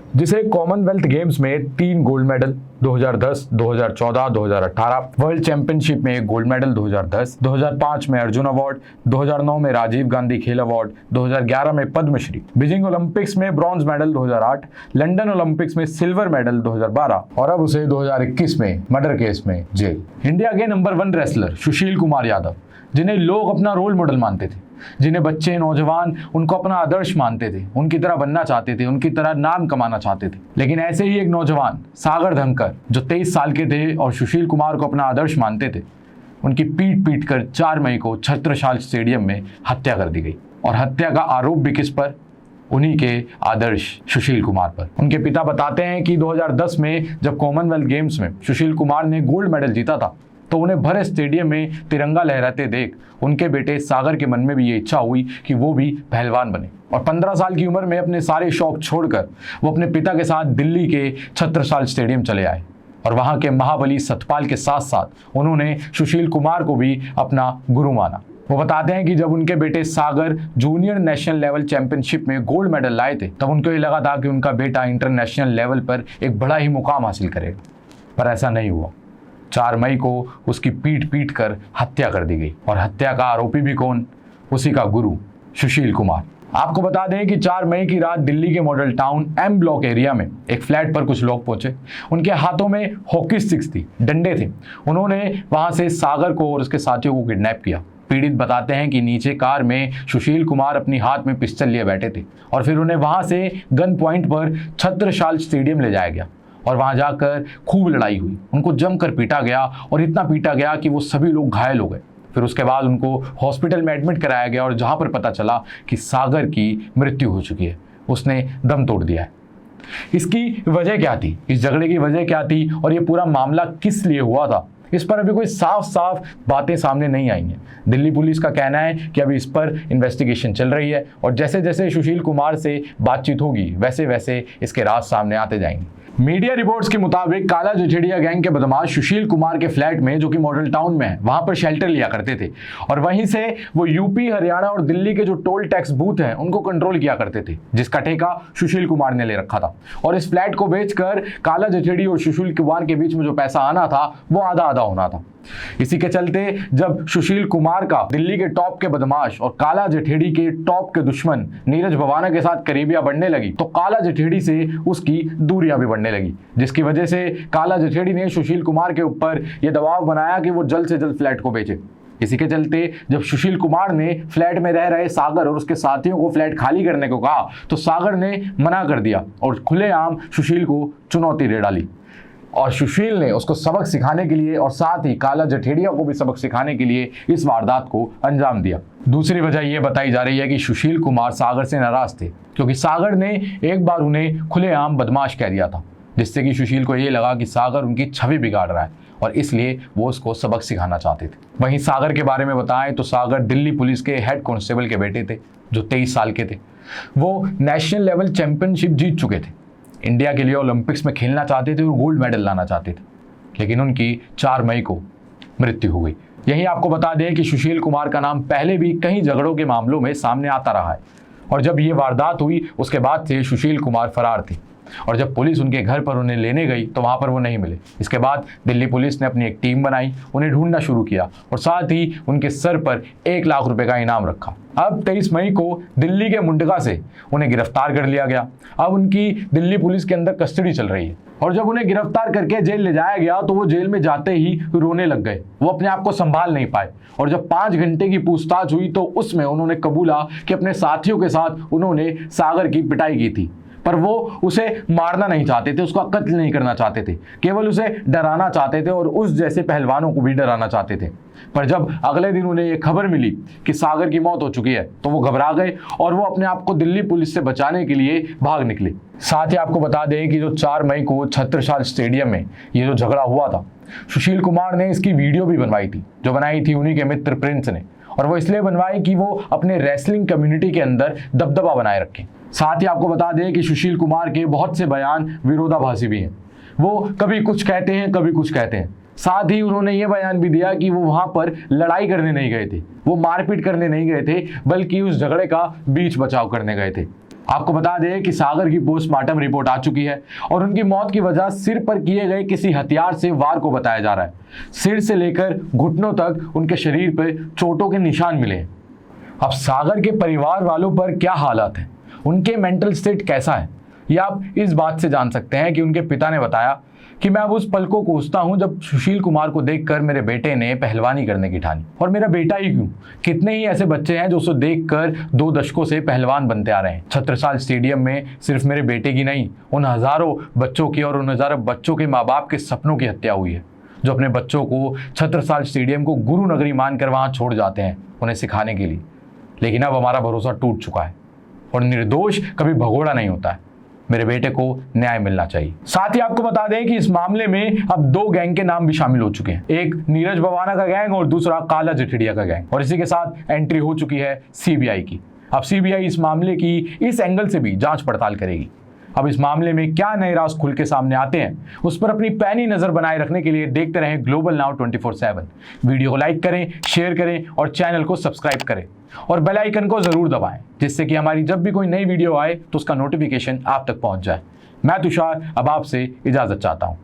जिसे Commonwealth games में 3 gold medal 2010, 2014, 2018, world championship में गोल्ड मेडल 2010, 2005 में अर्जुन अवार्ड, 2009 में राजीव गांधी खेल अवार्ड, 2011 में पद्मश्री, बीजिंग ओलंपिक्स में ब्रॉन्ज मेडल 2008, लंदन ओलंपिक्स में सिल्वर मेडल 2012 और अब उसे 2021 में मर्डर केस में जेल। इंडिया के नंबर 1 रेसलर सुशील कुमार यादव, जिन्हें लोग अपना रोल मॉडल मानते थे, जिन्हें बच्चे नौजवान उनको अपना आदर्श मानते थे, उनकी तरह बनना चाहते थे, उनकी तरह नाम कमाना चाहते थे। लेकिन ऐसे ही एक नौजवान सागर धनकर जो 23 साल के थे और सुशील कुमार को अपना आदर्श मानते थे, उनकी पीट कर 4 मई को छत्रसाल स्टेडियम में हत्या कर दी गई। और हत्या का आरोप भी किस पर? उन्हीं के आदर्श सुशील कुमार पर। उनके पिता बताते हैं कि 2010 में जब कॉमनवेल्थ गेम्स में सुशील कुमार ने गोल्ड मेडल जीता था तो उन्हें भरे स्टेडियम में तिरंगा लहराते देख उनके बेटे सागर के मन में भी ये इच्छा हुई कि वो भी पहलवान बने। और 15 साल की उम्र में अपने सारे शौक छोड़कर वो अपने पिता के साथ दिल्ली के छत्रसाल स्टेडियम चले आए और वहाँ के महाबली सतपाल के साथ साथ उन्होंने सुशील कुमार को भी अपना गुरु माना। वो बताते हैं कि जब उनके बेटे सागर जूनियर नेशनल लेवल चैंपियनशिप में गोल्ड मेडल लाए थे तब उनको ये लगा था कि उनका बेटा इंटरनेशनल लेवल पर एक बड़ा ही मुकाम हासिल करेगा, पर ऐसा नहीं हुआ। 4 मई को उसकी पीट कर हत्या कर दी गई और हत्या का आरोपी भी कौन? उसी का गुरु सुशील कुमार। आपको बता दें कि 4 मई की रात दिल्ली के Model Town M block area में एक फ्लैट पर कुछ लोग पहुंचे। उनके हाथों में हॉकी स्टिक्स थी, डंडे थे। उन्होंने वहां से सागर को और उसके साथियों को किडनैप किया। पीड़ित बताते हैं कि नीचे कार में सुशील कुमार अपनी हाथ में पिस्टल लिए बैठे थे और फिर उन्हें वहां से गन पॉइंट पर छत्रसाल स्टेडियम ले जाया गया और वहां जाकर खूब लड़ाई हुई। उनको जमकर पीटा गया और इतना पीटा गया कि वो सभी लोग घायल हो गए। फिर उसके बाद उनको हॉस्पिटल में एडमिट कराया गया और जहां पर पता चला कि सागर की मृत्यु हो चुकी है, उसने दम तोड़ दिया है। इसकी वजह क्या थी? इस झगड़े की वजह क्या थी और ये पूरा मामला किस लिए हुआ था? इस पर अभी कोई साफ बातें सामने नहीं आई हैं। दिल्ली पुलिस का कहना है कि अभी इस पर इन्वेस्टिगेशन चल रही है और जैसे जैसे सुशील कुमार से बातचीत होगी वैसे वैसे इसके राज सामने आते जाएंगे। मीडिया रिपोर्ट्स के मुताबिक काला जठेड़िया गैंग के बदमाश सुशील कुमार के फ्लैट में, जो कि मॉडल टाउन में है, वहां पर शेल्टर लिया करते थे और वहीं से वो यूपी, हरियाणा और दिल्ली के जो टोल टैक्स बूथ हैं उनको कंट्रोल किया करते थे, जिसका ठेका सुशील कुमार ने ले रखा था। और इस फ्लैट को बेचकर काला जठेड़ी और सुशील कुमार के बीच में जो पैसा आना था वो आधा आधा होना था। इसी के चलते जब सुशील कुमार का दिल्ली के टॉप के बदमाश और काला जठेड़ी के टॉप के दुश्मन नीरज भवाना के साथ करीबियां बढ़ने लगी तो काला जठेड़ी से उसकी दूरियां भी बढ़ने लगी, जिसकी वजह से काला जठेड़ी ने सुशील कुमार के ऊपर यह दबाव बनाया कि वो जल्द से जल्द फ्लैट को बेचे। इसी के चलते जब सुशील कुमार ने फ्लैट में रह रहे सागर और उसके साथियों को फ्लैट खाली करने को कहा तो सागर ने मना कर दिया और खुलेआम सुशील को चुनौती दे डाली। और सुशील ने उसको सबक सिखाने के लिए और साथ ही काला जठेड़िया को भी सबक सिखाने के लिए इस वारदात को अंजाम दिया। दूसरी वजह यह बताई जा रही है कि सुशील कुमार सागर से नाराज थे क्योंकि सागर ने एक बार उन्हें खुलेआम बदमाश कह दिया था, जिससे कि सुशील को यह लगा कि सागर उनकी छवि बिगाड़ रहा है और इसलिए वो उसको सबक सिखाना चाहते थे। वहीं सागर के बारे में बताएं तो सागर दिल्ली पुलिस के हेड कांस्टेबल के बेटे थे जो 23 साल के थे। वो नेशनल लेवल चैंपियनशिप जीत चुके थे, इंडिया के लिए ओलंपिक्स में खेलना चाहते थे और गोल्ड मेडल लाना चाहते थे, लेकिन उनकी 4 मई को मृत्यु हो गई। यही आपको बता दें कि सुशील कुमार का नाम पहले भी कई झगड़ों के मामलों में सामने आता रहा है और जब ये वारदात हुई उसके बाद से सुशील कुमार फरार थे और जब पुलिस उनके घर पर उन्हें लेने गई तो वहां पर वो नहीं मिले। इसके बाद दिल्ली पुलिस ने अपनी एक टीम बनाई, उन्हें ढूंढना शुरू किया और साथ ही उनके सर पर 1 लाख रुपए का इनाम रखा। अब 23 मई को दिल्ली के मुंडका से उन्हें गिरफ्तार कर लिया गया। अब उनकी दिल्ली पुलिस के अंदर कस्टडी चल रही है और जब उन्हें गिरफ्तार करके जेल ले जाया गया तो वो जेल में जाते ही रोने लग गए। वो अपने आप को संभाल नहीं पाए और जब 5 घंटे की पूछताछ हुई तो उसमें उन्होंने कबूला कि अपने साथियों के साथ उन्होंने सागर की पिटाई की थी, पर वो उसे मारना नहीं चाहते थे, उसका कत्ल नहीं करना चाहते थे, केवल उसे डराना चाहते थे और उस जैसे पहलवानों को भी डराना चाहते थे। पर जब अगले दिन उन्हें ये खबर मिली कि सागर की मौत हो चुकी है तो वो घबरा गए और वो अपने आप को दिल्ली पुलिस से बचाने के लिए भाग निकले। साथ ही आपको बता दें कि जो 4 मई को छत्रसाल स्टेडियम में ये जो झगड़ा हुआ था, सुशील कुमार ने इसकी वीडियो भी बनवाई थी, जो बनाई थी उन्हीं के मित्र प्रिंस ने, और वो इसलिए बनवाई कि वो अपने रेसलिंग कम्युनिटी के अंदर दबदबा बनाए रखें। साथ ही आपको बता दें कि सुशील कुमार के बहुत से बयान विरोधाभासी भी हैं। वो कभी कुछ कहते हैं, कभी कुछ कहते हैं। साथ ही उन्होंने ये बयान भी दिया कि वो वहां पर लड़ाई करने नहीं गए थे, वो मारपीट करने नहीं गए थे, बल्कि उस झगड़े का बीच बचाव करने गए थे। आपको बता दें कि सागर की पोस्टमार्टम रिपोर्ट आ चुकी है और उनकी मौत की वजह सिर पर किए गए किसी हथियार से वार को बताया जा रहा है। सिर से लेकर घुटनों तक उनके शरीर पर चोटों के निशान मिले हैं। अब सागर के परिवार वालों पर क्या हालात हैं, उनके मेंटल स्टेट कैसा है, ये आप इस बात से जान सकते हैं कि उनके पिता ने बताया कि मैं अब उस पल को कोसता हूं जब सुशील कुमार को देखकर मेरे बेटे ने पहलवानी करने की ठानी। और मेरा बेटा ही क्यों, कितने ही ऐसे बच्चे हैं जो उसे देखकर 2 दशकों से पहलवान बनते आ रहे हैं। छत्रसाल स्टेडियम में सिर्फ मेरे बेटे की नहीं, उन हजारों बच्चों की और उन हजारों बच्चों के माँ बाप के सपनों की हत्या हुई है, जो अपने बच्चों को छत्रसाल स्टेडियम को गुरु नगरी मानकर वहां छोड़ जाते हैं उन्हें सिखाने के लिए। लेकिन अब हमारा भरोसा टूट चुका है और निर्दोष कभी भगोड़ा नहीं होता है। मेरे बेटे को न्याय मिलना चाहिए। साथ ही आपको बता दें कि इस मामले में अब 2 गैंग के नाम भी शामिल हो चुके हैं, एक नीरज भवाना का गैंग और दूसरा काला जठिड़िया का गैंग। और इसी के साथ एंट्री हो चुकी है सीबीआई की। अब सीबीआई इस मामले की इस एंगल से भी जांच पड़ताल करेगी। अब इस मामले में क्या नए राज खुल के सामने आते हैं, उस पर अपनी पैनी नजर बनाए रखने के लिए देखते रहें ग्लोबल नाउ 24/7। वीडियो को लाइक करें, शेयर करें और चैनल को सब्सक्राइब करें और बेल आइकन को जरूर दबाएं, जिससे कि हमारी जब भी कोई नई वीडियो आए तो उसका नोटिफिकेशन आप तक पहुंच जाए। मैं तुषार अब आपसे इजाजत चाहता हूं।